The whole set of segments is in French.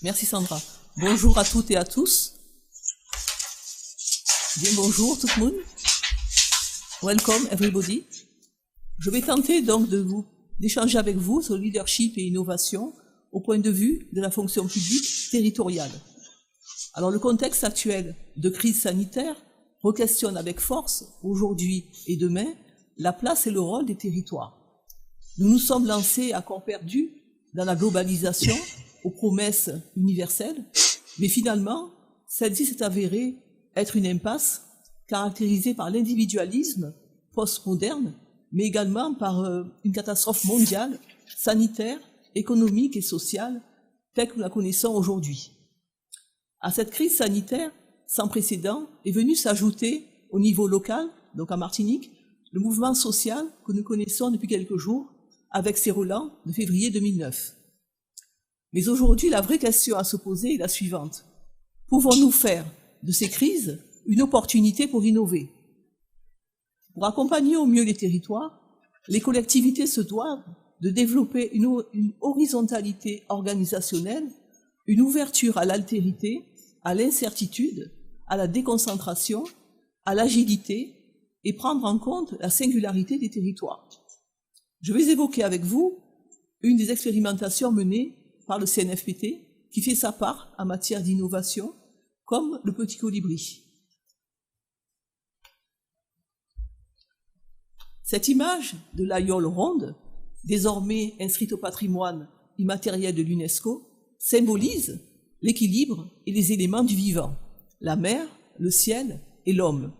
Merci Sandra. Bonjour à toutes et à tous. Bien bonjour tout le monde. Welcome everybody. Je vais tenter donc d'échanger avec vous sur le leadership et innovation au point de vue de la fonction publique territoriale. Alors le contexte actuel de crise sanitaire re-questionne avec force, aujourd'hui et demain, la place et le rôle des territoires. Nous nous sommes lancés à corps perdu dans la globalisation, aux promesses universelles, mais finalement, celle-ci s'est avérée être une impasse caractérisée par l'individualisme post-moderne, mais également par une catastrophe mondiale, sanitaire, économique et sociale, telle que nous la connaissons aujourd'hui. À cette crise sanitaire sans précédent est venu s'ajouter au niveau local, donc à Martinique, le mouvement social que nous connaissons depuis quelques jours avec ses relents de février 2009. Mais aujourd'hui, la vraie question à se poser est la suivante. Pouvons-nous faire de ces crises une opportunité pour innover? Pour accompagner au mieux les territoires, les collectivités se doivent de développer une horizontalité organisationnelle, une ouverture à l'altérité, à l'incertitude, à la déconcentration, à l'agilité et prendre en compte la singularité des territoires. Je vais évoquer avec vous une des expérimentations menées par le CNFPT qui fait sa part en matière d'innovation, comme le petit colibri. Cette image de l'aïeule ronde, désormais inscrite au patrimoine immatériel de l'UNESCO, symbolise l'équilibre et les éléments du vivant, la mer, le ciel et l'homme.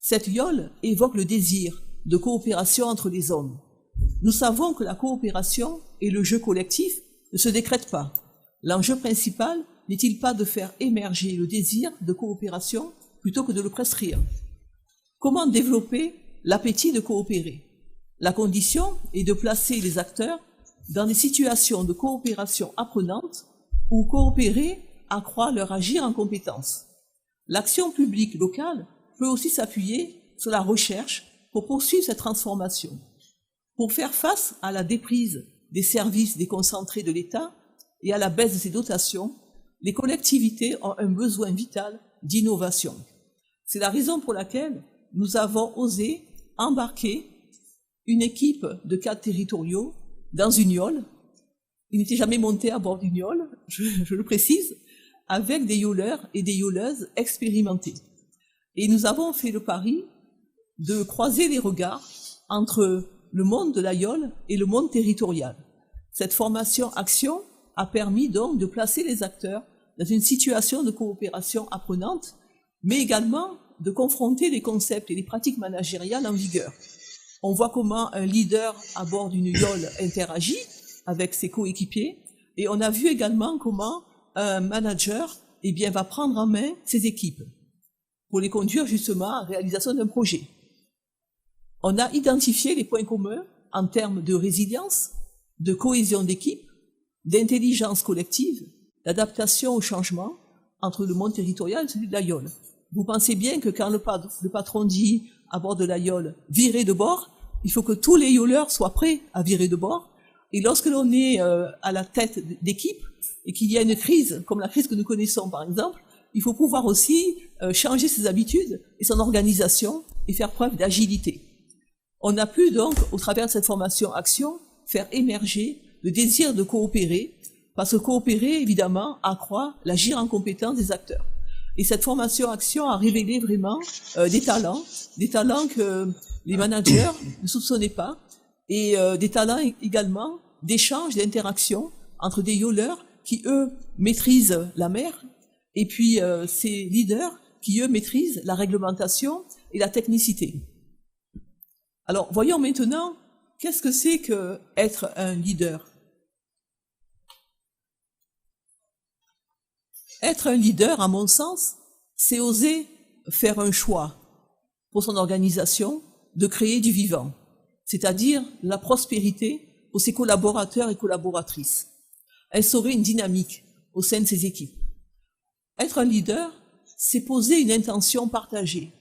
Cette yole évoque le désir de coopération entre les hommes. Nous savons que la coopération et le jeu collectif ne se décrètent pas. L'enjeu principal n'est-il pas de faire émerger le désir de coopération plutôt que de le prescrire? Comment développer l'appétit de coopérer? La condition est de placer les acteurs dans des situations de coopération apprenante où coopérer accroît leur agir en compétence. L'action publique locale peut aussi s'appuyer sur la recherche pour poursuivre cette transformation. Pour faire face à la déprise des services déconcentrés de l'État et à la baisse de ses dotations, les collectivités ont un besoin vital d'innovation. C'est la raison pour laquelle nous avons osé embarquer une équipe de 4 territoriaux dans une yole. Ils n'étaient jamais montés à bord d'une yole, je le précise, avec des yoleurs et des yoleuses expérimentés. Et nous avons fait le pari de croiser les regards entre le monde de la yole et le monde territorial. Cette formation-action a permis donc de placer les acteurs dans une situation de coopération apprenante, mais également de confronter les concepts et les pratiques managériales en vigueur. On voit comment un leader à bord d'une yole interagit avec ses coéquipiers, et on a vu également comment un manager va prendre en main ses équipes pour les conduire justement à la réalisation d'un projet. On a identifié les points communs en termes de résilience, de cohésion d'équipe, d'intelligence collective, d'adaptation au changement entre le monde territorial et celui de la yole. Vous pensez bien que quand le patron dit à bord de la yole « virez de bord », il faut que tous les yoleurs soient prêts à virer de bord. Et lorsque l'on est à la tête d'équipe et qu'il y a une crise, comme la crise que nous connaissons par exemple, il faut pouvoir aussi changer ses habitudes et son organisation et faire preuve d'agilité. On a pu donc, au travers de cette formation-action, faire émerger le désir de coopérer, parce que coopérer, évidemment, accroît l'agir en compétence des acteurs. Et cette formation-action a révélé vraiment des talents que les managers ne soupçonnaient pas, et des talents également d'échange, d'interaction entre des yoleurs qui, eux, maîtrisent la mer, et puis ces leaders qui, eux, maîtrisent la réglementation et la technicité. Alors, voyons maintenant, qu'est-ce que c'est qu'être un leader? Être un leader, à mon sens, c'est oser faire un choix pour son organisation de créer du vivant, c'est-à-dire la prospérité pour ses collaborateurs et collaboratrices, instaurer une dynamique au sein de ses équipes. Être un leader, c'est poser une intention partagée,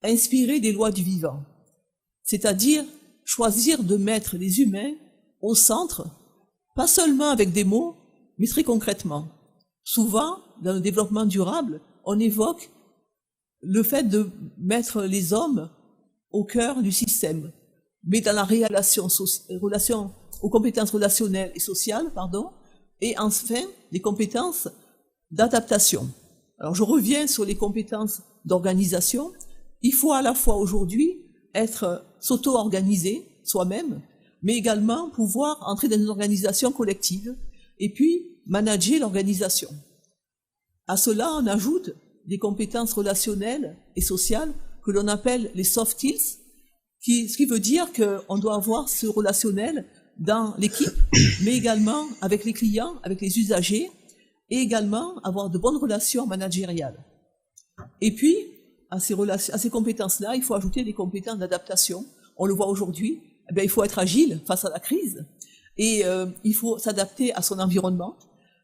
inspirer des lois du vivant, c'est-à-dire choisir de mettre les humains au centre, pas seulement avec des mots, mais très concrètement. Souvent, dans le développement durable, on évoque le fait de mettre les hommes au cœur du système. Mais dans la relation aux compétences relationnelles et sociales, et enfin, les compétences d'adaptation. Alors, je reviens sur les compétences d'organisation. Il faut à la fois aujourd'hui s'auto-organiser soi-même, mais également pouvoir entrer dans une organisation collective et puis manager l'organisation. À cela, on ajoute des compétences relationnelles et sociales que l'on appelle les soft skills, ce qui veut dire qu'on doit avoir ce relationnel dans l'équipe, mais également avec les clients, avec les usagers, et également avoir de bonnes relations managériales. Et puis, à ces compétences-là, il faut ajouter des compétences d'adaptation. On le voit aujourd'hui, il faut être agile face à la crise, et il faut s'adapter à son environnement.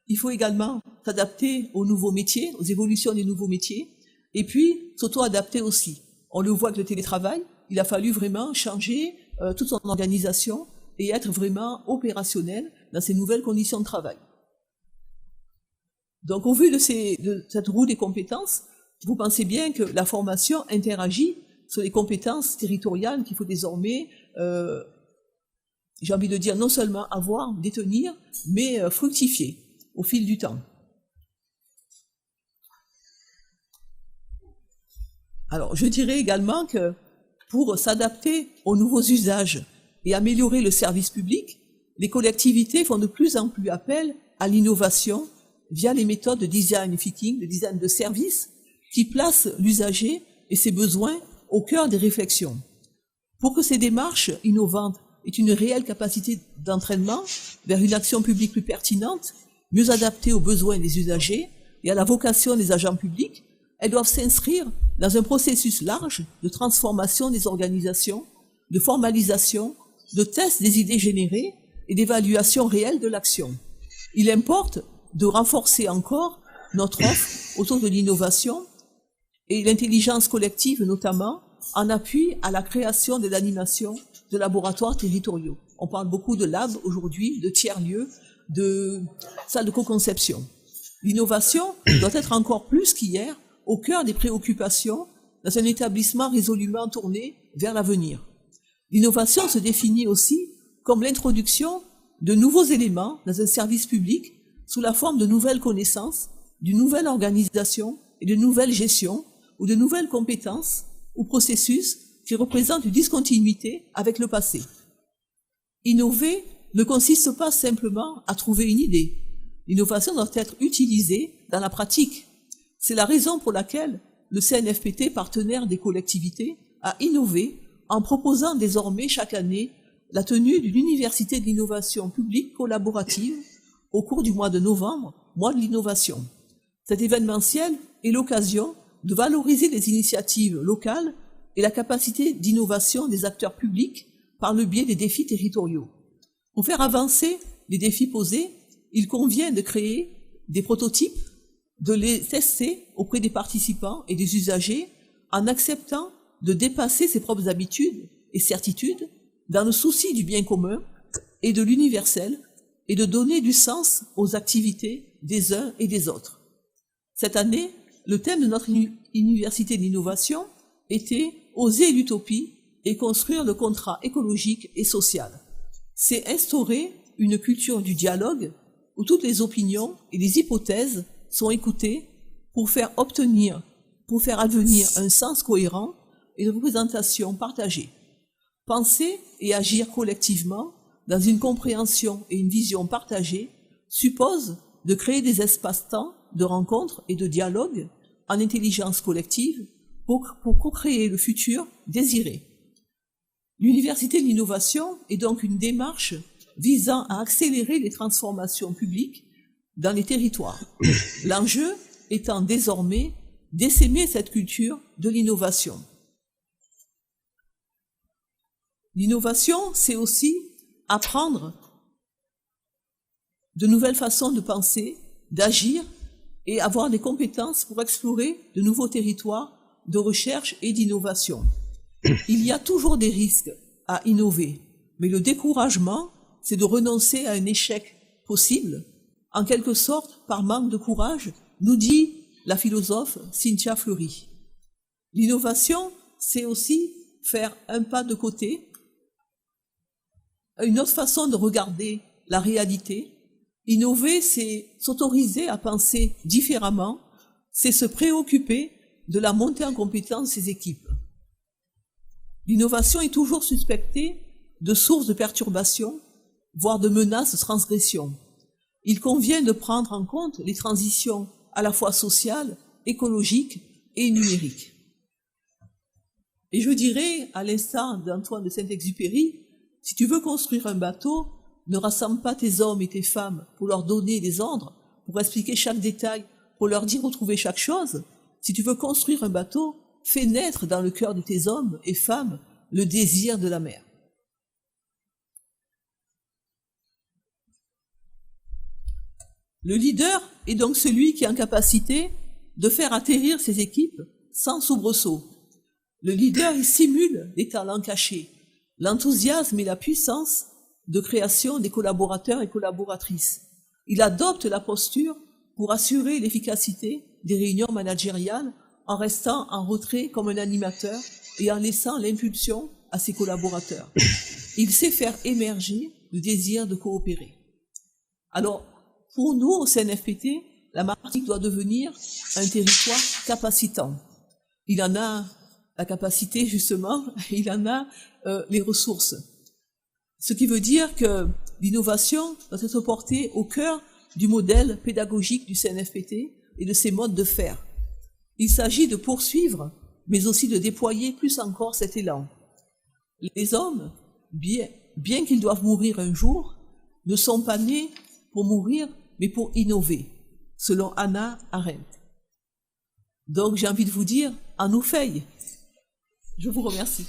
Il faut également s'adapter aux nouveaux métiers, aux évolutions des nouveaux métiers, et puis s'auto-adapter aussi. On le voit avec le télétravail, il a fallu vraiment changer toute son organisation et être vraiment opérationnel dans ces nouvelles conditions de travail. Donc, au vu de cette roue des compétences, vous pensez bien que la formation interagit sur les compétences territoriales qu'il faut désormais, j'ai envie de dire, non seulement avoir, détenir, mais fructifier au fil du temps. Alors, je dirais également que pour s'adapter aux nouveaux usages et améliorer le service public, les collectivités font de plus en plus appel à l'innovation via les méthodes de design thinking, de design de service, qui placent l'usager et ses besoins au cœur des réflexions. Pour que ces démarches innovantes aient une réelle capacité d'entraînement vers une action publique plus pertinente, mieux adaptée aux besoins des usagers et à la vocation des agents publics, elles doivent s'inscrire dans un processus large de transformation des organisations, de formalisation, de test des idées générées et d'évaluation réelle de l'action. Il importe de renforcer encore notre offre autour de l'innovation et l'intelligence collective notamment, en appui à la création et l'animation de laboratoires territoriaux. On parle beaucoup de labs aujourd'hui, de tiers-lieux, de salles de co-conception. L'innovation doit être encore plus qu'hier au cœur des préoccupations dans un établissement résolument tourné vers l'avenir. L'innovation se définit aussi comme l'introduction de nouveaux éléments dans un service public sous la forme de nouvelles connaissances, d'une nouvelle organisation et de nouvelles gestions ou de nouvelles compétences ou processus qui représentent une discontinuité avec le passé. Innover ne consiste pas simplement à trouver une idée. L'innovation doit être utilisée dans la pratique. C'est la raison pour laquelle le CNFPT, partenaire des collectivités, a innové en proposant désormais chaque année la tenue d'une université de l'innovation publique collaborative au cours du mois de novembre, mois de l'innovation. Cet événementiel est l'occasion de valoriser les initiatives locales et la capacité d'innovation des acteurs publics par le biais des défis territoriaux. Pour faire avancer les défis posés, il convient de créer des prototypes, de les tester auprès des participants et des usagers en acceptant de dépasser ses propres habitudes et certitudes dans le souci du bien commun et de l'universel et de donner du sens aux activités des uns et des autres. Cette année, le thème de notre université d'innovation était « Oser l'utopie et construire le contrat écologique et social ». C'est instaurer une culture du dialogue où toutes les opinions et les hypothèses sont écoutées pour faire advenir un sens cohérent et une représentation partagée. Penser et agir collectivement dans une compréhension et une vision partagée suppose de créer des espaces-temps de rencontres et de dialogue en intelligence collective pour co-créer le futur désiré. L'Université de l'innovation est donc une démarche visant à accélérer les transformations publiques dans les territoires. L'enjeu étant désormais d'essaimer cette culture de l'innovation. L'innovation, c'est aussi apprendre de nouvelles façons de penser, d'agir et avoir des compétences pour explorer de nouveaux territoires de recherche et d'innovation. Il y a toujours des risques à innover, mais le découragement, c'est de renoncer à un échec possible en quelque sorte par manque de courage, nous dit la philosophe Cynthia Fleury. L'innovation, c'est aussi faire un pas de côté, une autre façon de regarder la réalité. Innover, c'est s'autoriser à penser différemment, c'est se préoccuper de la montée en compétence de ses équipes. L'innovation est toujours suspectée de sources de perturbations, voire de menaces de transgression. Il convient de prendre en compte les transitions à la fois sociales, écologiques et numériques. Et je dirais, à l'instar d'Antoine de Saint-Exupéry, si tu veux construire un bateau, ne rassemble pas tes hommes et tes femmes pour leur donner des ordres, pour expliquer chaque détail, pour leur dire où trouver chaque chose. Si tu veux construire un bateau, fais naître dans le cœur de tes hommes et femmes le désir de la mer. Le leader est donc celui qui est en capacité de faire atterrir ses équipes sans soubresaut. Le leader, il simule les talents cachés, l'enthousiasme et la puissance de création des collaborateurs et collaboratrices. Il adopte la posture pour assurer l'efficacité des réunions managériales en restant en retrait comme un animateur et en laissant l'impulsion à ses collaborateurs. Il sait faire émerger le désir de coopérer. Alors, pour nous, au CNFPT, la Martinique doit devenir un territoire capacitant. Il en a la capacité, justement, il en a les ressources. Ce qui veut dire que l'innovation doit être portée au cœur du modèle pédagogique du CNFPT et de ses modes de faire. Il s'agit de poursuivre, mais aussi de déployer plus encore cet élan. Les hommes, bien qu'ils doivent mourir un jour, ne sont pas nés pour mourir, mais pour innover, selon Hannah Arendt. Donc j'ai envie de vous dire, en nous feuille. Je vous remercie.